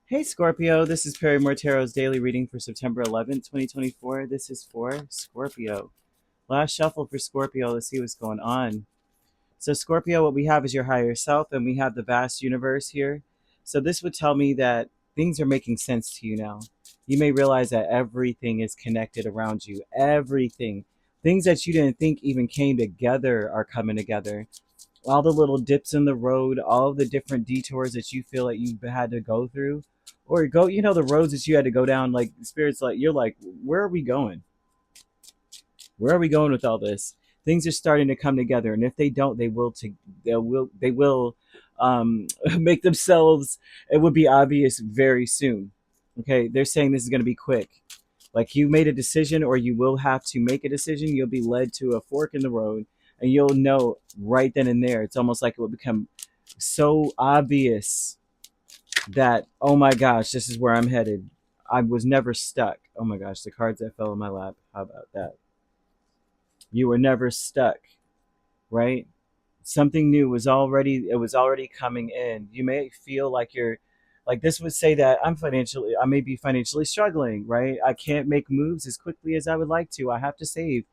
Hey Scorpio, this is Perrymore Tarot's daily reading for September 11th, 2024. This is for Scorpio. Last shuffle for Scorpio. Let's see what's going on. So, Scorpio, what we have is your higher self, and we have the vast universe here. So, this would tell me that things are making sense to you now. You may realize that everything is connected around you. Everything. Things that you didn't think even came together are coming together. All the little dips in the road, all the different detours that you feel like you've had to go through, or go, the roads that you had to go down. Like spirits, like you're like, where are we going? Where are we going with all this? Things are starting to come together, and if they don't, they will make themselves. It would be obvious very soon. Okay, they're saying this is going to be quick. Like you made a decision, or you will have to make a decision. You'll be led to a fork in the road, and you'll know right then and there. It's almost like it will become so obvious that, oh my gosh, this is where I'm headed. I was never stuck. Oh my gosh, the cards that fell in my lap. How about that? You were never stuck, right? Something new was already coming in. You may feel like you're like, this would say that I may be financially struggling, right? I can't make moves as quickly as I would like to. I have to save.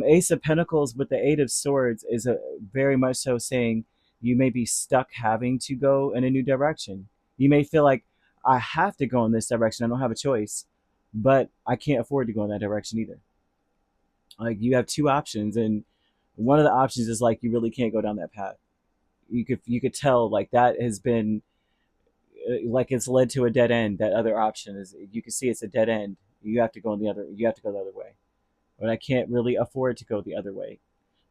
Ace of Pentacles with the Eight of Swords is a very much so saying you may be stuck having to go in a new direction. You may feel like, I have to go in this direction. I don't have a choice, but I can't afford to go in that direction either. Like you have two options, and one of the options is like you really can't go down that path. You could tell like that has been like it's led to a dead end. That other option is, you can see it's a dead end. You have to go the other way. But I can't really afford to go the other way.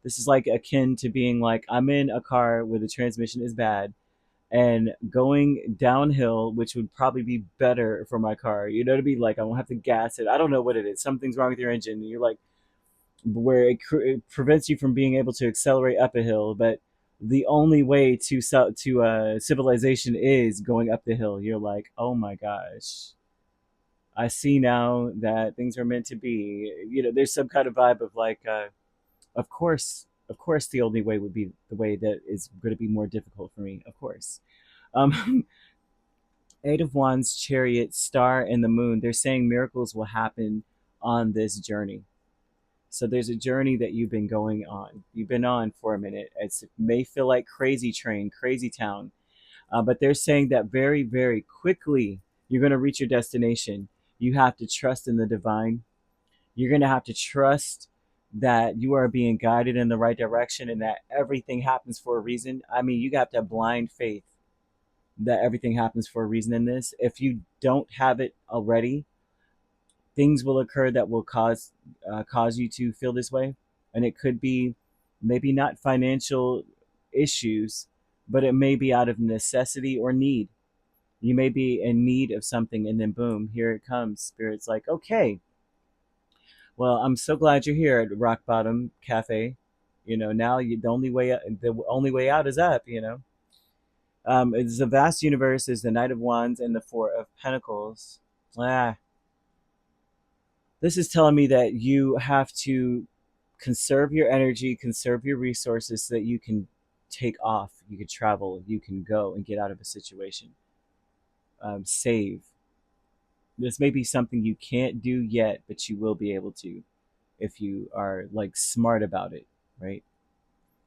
This is like akin to being like, I'm in a car where the transmission is bad and going downhill, which would probably be better for my car. To be like, I won't have to gas it. I don't know what it is. Something's wrong with your engine. And you're like, where it prevents you from being able to accelerate up a hill, but the only way to civilization is going up the hill. You're like, oh my gosh, I see now that things are meant to be. There's some kind of vibe of like, of course, the only way would be the way that is going to be more difficult for me. Of course. Um, Eight of Wands, Chariot, Star, and the Moon. They're saying miracles will happen on this journey. So there's a journey that you've been going on. You've been on for a minute. It may feel like crazy train, crazy town, but they're saying that very, very quickly you're going to reach your destination. You have to trust in the divine. You're going to have to trust that you are being guided in the right direction and that everything happens for a reason. I mean, you have to have blind faith that everything happens for a reason in this. If you don't have it already, things will occur that will cause you to feel this way, and it could be maybe not financial issues, but it may be out of necessity or need. You may be in need of something, and then boom, here it comes. Spirit's like, okay, well, I'm so glad you're here at Rock Bottom Cafe. Now the only way out is up. It's a vast universe. Is the Knight of Wands and the Four of Pentacles. Ah, this is telling me that you have to conserve your energy, conserve your resources so that you can take off, you can travel, you can go and get out of a situation. Save. This may be something you can't do yet, but you will be able to if you are like smart about it, right?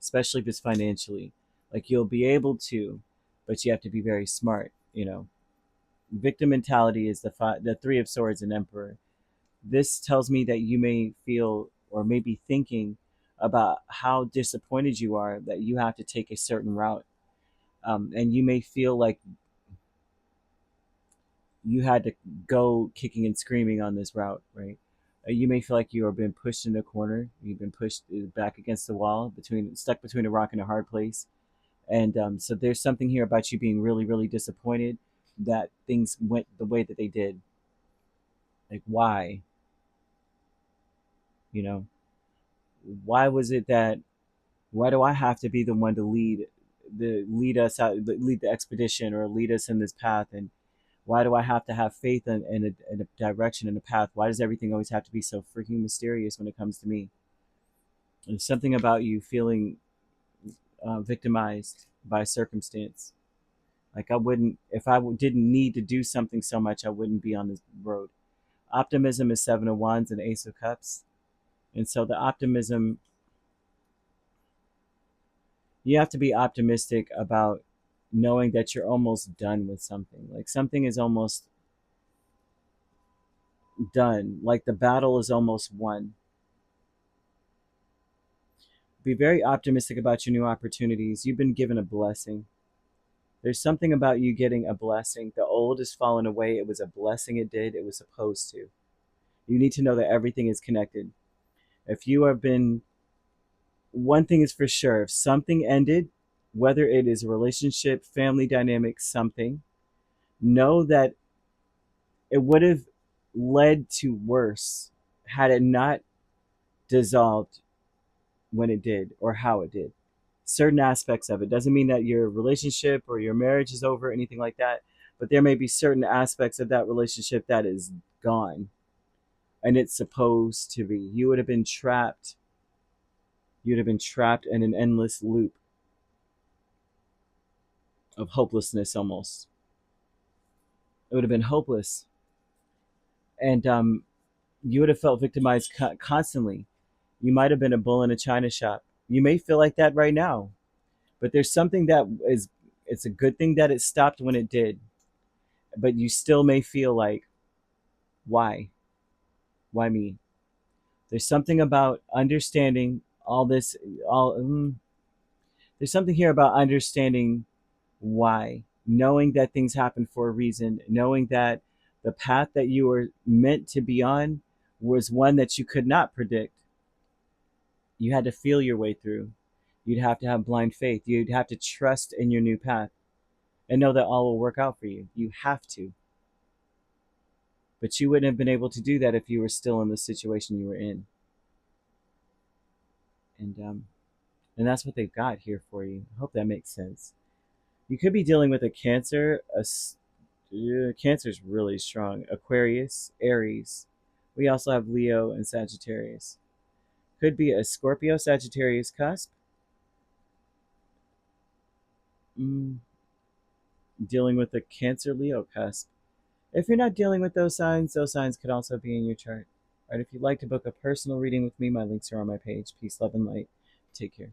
Especially if it's financially. Like you'll be able to, but you have to be very smart. Victim mentality is the Three of Swords and Emperor. This tells me that you may feel or may be thinking about how disappointed you are that you have to take a certain route. And you may feel like you had to go kicking and screaming on this route, right? You may feel like you are being pushed in a corner. You've been pushed back against the wall, stuck between a rock and a hard place. And so there's something here about you being really, really disappointed that things went the way that they did. Like, why? You know, why was it that why do I have to be the one to lead us out, lead the expedition, or lead us in this path? And why do I have to have faith in a direction and a path? Why does everything always have to be so freaking mysterious when it comes to me? There's something about you feeling victimized by circumstance. Like I wouldn't, if I didn't need to do something so much, I wouldn't be on this road. Optimism is Seven of Wands and Ace of Cups. And so the optimism, you have to be optimistic about knowing that you're almost done with something. Like something is almost done. Like the battle is almost won. Be very optimistic about your new opportunities. You've been given a blessing. There's something about you getting a blessing. The old has fallen away. It was a blessing it did. It was supposed to. You need to know that everything is connected. If you have been, one thing is for sure, if something ended, whether it is a relationship, family dynamic, something, know that it would have led to worse had it not dissolved when it did or how it did. Certain aspects of it doesn't mean that your relationship or your marriage is over or anything like that, but there may be certain aspects of that relationship that is gone, and it's supposed to be. You would have been trapped. You'd have been trapped in an endless loop of hopelessness almost. It would have been hopeless. And you would have felt victimized constantly. You might have been a bull in a china shop. You may feel like that right now, but there's something that is, it's a good thing that it stopped when it did, but you still may feel like, why? Why me? There's something about understanding all this, all, there's something here about understanding why, knowing that things happen for a reason, knowing that the path that you were meant to be on was one that you could not predict. You had to feel your way through. You'd have to have blind faith. You'd have to trust in your new path and know that all will work out for you. You have to. But you wouldn't have been able to do that if you were still in the situation you were in. And that's what they've got here for you. I hope that makes sense. You could be dealing with a Cancer. Cancer's really strong. Aquarius, Aries. We also have Leo and Sagittarius. Could be a Scorpio, Sagittarius cusp. Dealing with a Cancer, Leo cusp. If you're not dealing with those signs could also be in your chart. All right, if you'd like to book a personal reading with me, my links are on my page. Peace, love, and light. Take care.